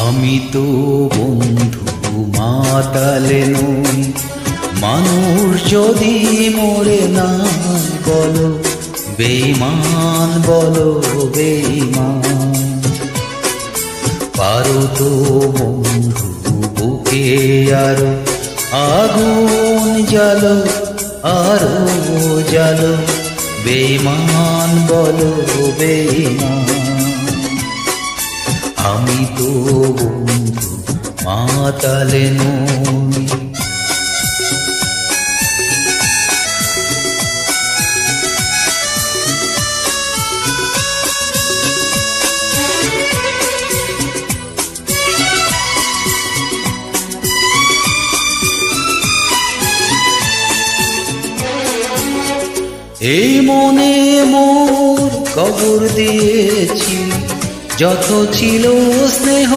আমি তো বন্ধু মাতালে নই, মানুষ যদি মরে না বলো বেঈমান, বলো বেঈমান। পারো তো বন্ধু বুকে আরো আগুন জ্বালো, আরো জ্বালো, বেঈমান বলো বেঈমান। আমি তো বন্ধু মাতালে নই। এই মনে মোর কবর দিয়েছি, যত ছিল স্নেহ